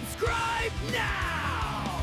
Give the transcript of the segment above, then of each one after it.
Subscribe now!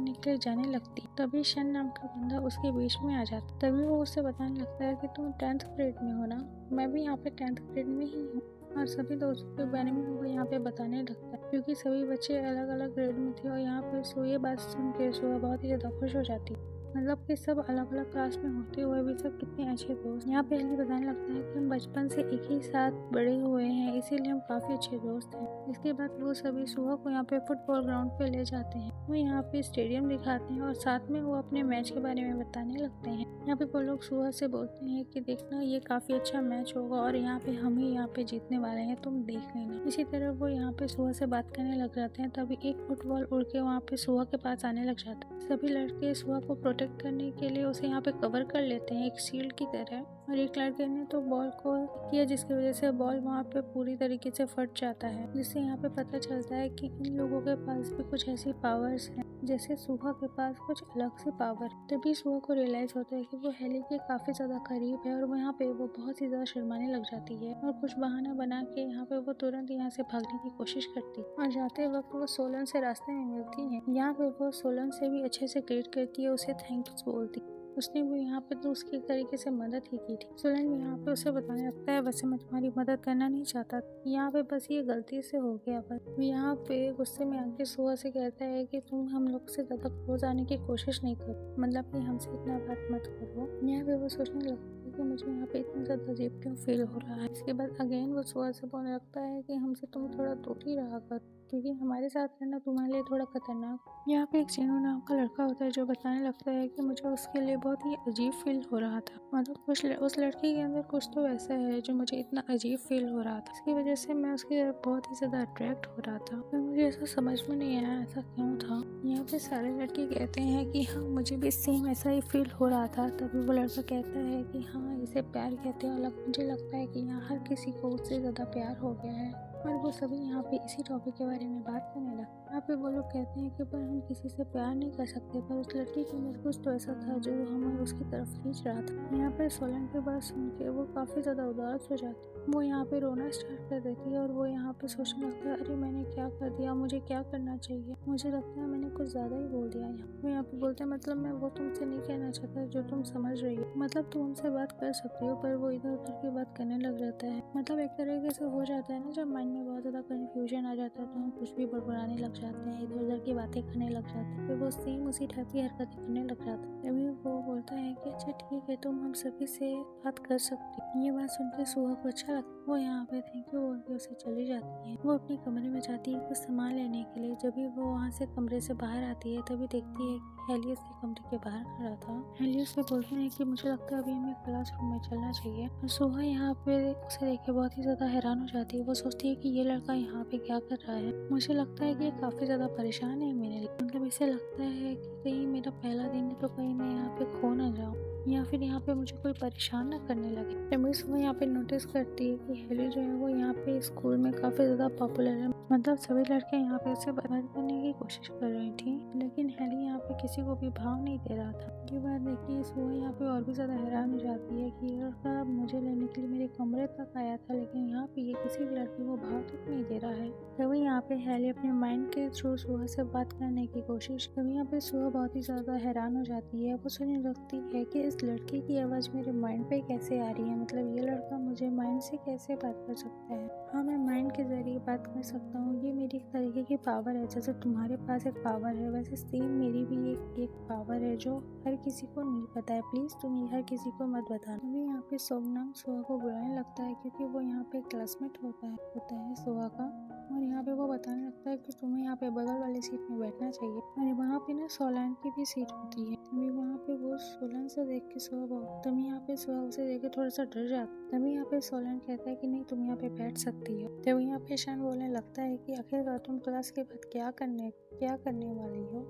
निकले जाने लगती, तभी शन नाम का बंदा उसके बीच में आ जाता। तभी वो उसे बताने लगता है कि तुम 10th ग्रेड में हो ना, मैं भी यहाँ पे 10th ग्रेड में ही हूँ। और सभी दोस्तों के बारे में वो यहाँ पे बताने लगता है, क्योंकि सभी बच्चे अलग अलग ग्रेड में थे। और यहाँ पे ये बात सुन के सुहा बहुत ही ज्यादा खुश हो जाती, मतलब कि सब अलग अलग क्लास में होते हुए भी सब कितने अच्छे दोस्त। यहाँ पे एली बताने लगता है कि हम बचपन से एक ही साथ बड़े हुए हैं, इसीलिए हम काफी अच्छे दोस्त हैं। इसके बाद वो सभी सुहा को यहाँ पे फुटबॉल ग्राउंड पे ले जाते हैं। वो यहाँ पे स्टेडियम दिखाते हैं और साथ में वो अपने मैच के बारे में बताने लगते हैं। यहाँ पे वो लोग सुहा से बोलते हैं कि देखना ये काफी अच्छा मैच होगा और यहाँ पे हम ही यहाँ पे जीतने वाले हैं, तुम देख लेना। इसी तरह वो यहाँ पे सुहा से बात करने लग जाते हैं। तभी एक फुटबॉल उड़ के वहाँ पे सुहा के पास आने लग जाता है। सभी लड़के सुहा को प्रोटेक्ट करने के लिए उसे यहाँ पे कवर कर लेते हैं एक शील्ड की तरह। और एक लड़के ने तो बॉल को किया, जिसकी वजह से बॉल वहाँ पे पूरी तरीके से फट जाता है, जिससे यहाँ पे पता चलता है कि इन लोगों के पास भी कुछ ऐसी पावर्स हैं जैसे सुहा के पास कुछ अलग से पावर। तभी सुहा को रियलाइज होता है कि वो हेली के काफी ज्यादा करीब है और यहाँ पे वो बहुत ही ज्यादा शर्माने लग जाती है और कुछ बहाना बना के यहाँ पे वो तुरंत यहाँ से भागने की कोशिश करती है। और जाते वक्त वो सोलन से रास्ते में मिलती है। यहाँ पे वो सोलन से भी अच्छे से ग्रीट करती है, उसे थैंक्स बोलती। उसने भी यहाँ पे तो उसकी तरीके से मदद ही की थी। सोलन भी यहाँ पे उसे बताने लगता है, वैसे मैं तुम्हारी मदद करना नहीं चाहता, यहाँ पे बस ये गलती से हो गया। बस यहाँ पे गुस्से में आके सुहा से कहता है कि तुम हम लोग से ज्यादा क्लोज आने की कोशिश नहीं करो, मतलब कि हमसे इतना बात मत करो। यहाँ पे वो सोचने लगता है कि मुझे यहाँ पे इतना ज्यादा अजीब क्यों फील हो रहा है। इसके बाद अगेन वो सुहा से बोलने लगता है कि हमसे तुम थोड़ा दूर ही रहा कर, क्योंकि हमारे साथ रहना तुम्हारे लिए थोड़ा खतरनाक। यहाँ पे एक चीनू नाम का लड़का होता है जो बताने लगता है कि मुझे उसके लिए बहुत ही अजीब फील हो रहा था, मतलब उस लड़की के अंदर कुछ तो ऐसा है जो मुझे इतना अजीब फील हो रहा था, इसकी वजह से मैं उसकी तरफ बहुत ही ज्यादा अट्रैक्ट हो रहा था। पर मुझे ऐसा समझ में नहीं आया ऐसा क्यों था। यहाँ पे सारे लड़के कहते हैं कि हाँ मुझे भी सेम ऐसा ही फील हो रहा था। तभी वो लड़का कहता है कि हाँ इसे प्यार कहते हैं और मुझे लगता है कि यहाँ हर किसी को उससे ज्यादा प्यार हो गया है। और वो सभी यहाँ पे इसी टॉपिक के बारे में बात करने लगे। यहाँ पे वो लोग कहते हैं कि पर हम किसी से प्यार नहीं कर सकते, पर उस लड़की के अंदर कुछ तो ऐसा था जो हमें उसकी तरफ खींच रहा था। यहाँ पे सोलन की बात सुन के वो काफी ज्यादा उदास हो जाती है। वो यहाँ पे रोना स्टार्ट कर देती है और वो यहाँ पे सोचने लगता है, अरे मैंने क्या कर दिया, मुझे क्या करना चाहिए, मुझे लगता है मैंने कुछ ज्यादा ही बोल दिया। वो यहाँ पे बोलते हैं मतलब मैं वो तुमसे नहीं कहना चाहता जो तुम समझ रही हो, मतलब तुम हमसे बात कर सकती हो। पर वो इधर उधर की बात करने लग जाता है, मतलब एक तरीके से हो जाता है ना जब माइंड में बहुत ज्यादा कंफ्यूजन आ जाता है तो हम कुछ भी बड़बड़ाने लग जाते हैं, इधर उधर की बातें करने लग जाते हैं। फिर वो सेम उसी टाइप की हरकतें करने लग जाता है। तभी वो बोलता है कि अच्छा ठीक है, तुम हम सभी से बात कर सकती हो। ये बात सुनकर सुहा को अच्छा लगता है। वो यहाँ पे थैंक यू बोल के उसे चली जाती है। वो अपने कमरे में जाती है कुछ सामान लेने के लिए। जब भी वो वहाँ से कमरे से बाहर आती है तभी देखती है कि हेलियस के कमरे के बाहर खड़ा था। हेलियस से बोलते हैं कि मुझे लगता है अभी हमें क्लासरूम में चलना चाहिए। और सुहा यहाँ पे उसे देख के बहुत ही ज्यादा हैरान हो जाती है। वो सोचती है कि ये लड़का यहाँ पे क्या कर रहा है। मुझे लगता है कि ये काफी ज्यादा परेशान है मेरे लिए, मतलब इसे लगता है कि कहीं मेरा पहला दिन है तो कहीं मैं यहाँ पे खो ना जाऊँ या फिर यहाँ पे मुझे कोई परेशान ना करने लगे। तभी सुहा यहाँ पे नोटिस करती है कि हेली जो है वो यहाँ पे स्कूल में काफी ज्यादा पॉपुलर है, मतलब सभी लड़के यहाँ पे उसे बात करने की कोशिश कर रही थी, लेकिन हेली यहाँ पे किसी को भी भाव नहीं दे रहा था। ये बात देखिए सुहा यहाँ पे और भी ज्यादा हैरान हो जाती है कि ये लड़का मुझे लेने के लिए मेरे कमरे तक आया था, लेकिन यहाँ पे ये किसी भी लड़के को भाव तक नहीं दे रहा है। तभी यहाँ पे हेली अपने माइंड के थ्रू सुहा से बात करने की कोशिश। तभी यहाँ पे सुहा बहुत ही ज्यादा हैरान हो जाती है। वो सोचने लगती है कि इस लड़के की आवाज मेरे माइंड पे कैसे आ रही है, मतलब ये लड़का मुझे माइंड से कैसे बात कर सकता है। हाँ मैं माइंड के जरिए बात कर सकता हूँ, ये मेरी एक तरीके की पावर है। जैसे तुम्हारे पास एक पावर है वैसे सेम मेरी भी एक पावर है जो हर किसी को नहीं पता है, प्लीज तुम ये हर किसी को मत बताना। अभी यहाँ पे सोमनाथ सुहा को बुलाने लगता है क्योंकि वो यहाँ पे क्लासमेट होता है सुहा का। और यहाँ पे वो बताने लगता है कि तुम्हें यहाँ पे बगल वाली सीट में बैठना चाहिए। और वहाँ पे ना सोलन की भी सीट होती है। तभी वहाँ पे वो सोलन से देख के तभी यहाँ पे सुहा उसे देख के थोड़ा सा डर जाता। तभी यहाँ पे सोलन कहता है कि नहीं तुम यहाँ पे बैठ सकती हो। तभी यहाँ पे शन बोलने लगता है कि आखिरकार तुम क्लास के बाद क्या करने वाली हो।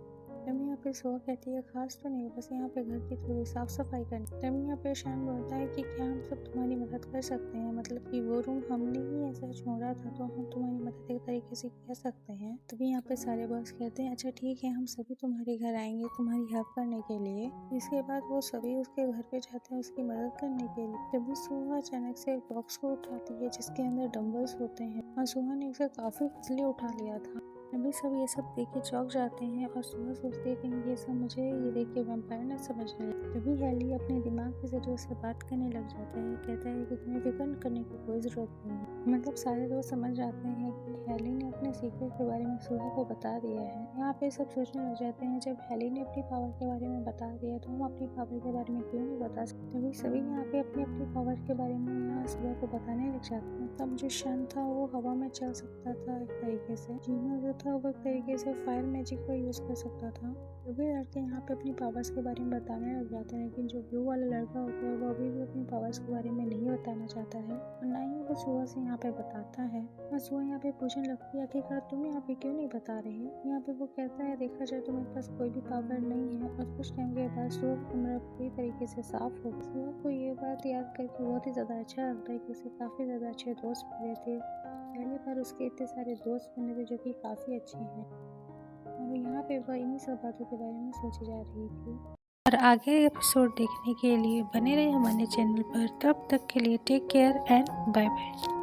तभी यहाँ पे सुहा कहती है खास तो नहीं, बस यहाँ पे घर की थोड़ी साफ सफाई करनी। तभी यहाँ पे शान बोलता है कि क्या हम सब तुम्हारी मदद कर सकते हैं, मतलब कि वो रूम हमने ही ऐसा छोड़ा था तो हम तुम्हारी मदद एक तरीके से कर सकते हैं। तभी यहाँ पे सारे बॉस कहते हैं अच्छा ठीक है, हम सभी तुम्हारे घर आएंगे तुम्हारी हेल्प करने के लिए। इसके बाद वो सभी उसके घर पे जाते हैं उसकी मदद करने के लिए। तभी सुहा अचानक से एक बॉक्स को उठाती है जिसके अंदर डम्बल्स होते हैं और सुहा ने उसे काफी इजली उठा लिया था। अभी सब ये सब देख के चौंक जाते हैं और सुहा सोचती है कि ये सब मुझे ये देख के वैम्पायर न समझने लगे। तभी हैली अपने दिमाग के जरिए उससे बात करने लग जाता है, कहता है कि तुम्हें फिक्र करने की कोई जरूरत नहीं है। मतलब सारे दोस्त समझ जाते हैं कि हैली ने अपने सीक्रेट के बारे में सुहा को बता दिया है। यहाँ पे सब सोचने लग जाते हैं जब हैली ने अपनी पावर के बारे में बता दिया तो हम अपनी पावर के बारे में क्यों नहीं बता सकते। तभी सभी यहाँ पे अपनी अपनी पावर के बारे में यहाँ सुहा को बताने लग जाते हैं। तब जो शन था वो हवा में चल सकता था एक तरीके से, जीना जो था वो एक तरीके से फायर मैजिक को यूज कर सकता था। सभी लड़के यहाँ पे अपनी पावर्स के बारे में बताने लग जाते हैं, लेकिन जो ब्लू वाला लड़का होता है वो अभी भी अपनी पावर्स के बारे में नहीं बताना चाहता है और ना ही वो सुहा से यहाँ पे बताता है। और सुहा यहाँ पे पूछने लगती है आखिरकार तुम यहाँ पे क्यों नहीं बता रहे। यहाँ पे वो कहता है देखा जाए तो मेरे पास कोई भी पावर नहीं है। और कुछ टाइम के बाद सुहा का कमरा पूरी तरीके से साफ हो गया। सुहा को ये बात याद करके बहुत ही ज्यादा अच्छा लगता है कि उसे काफी ज्यादा अच्छे दोस्त मिले थे। पहली बार उसके इतने सारे दोस्त बने थे जो कि काफी अच्छे हैं और यहाँ पे वह इन्हीं सब बातों के बारे में सोची जा रही थी। और आगे एपिसोड देखने के लिए बने रहे हमारे चैनल पर। तब तक के लिए take care and bye bye.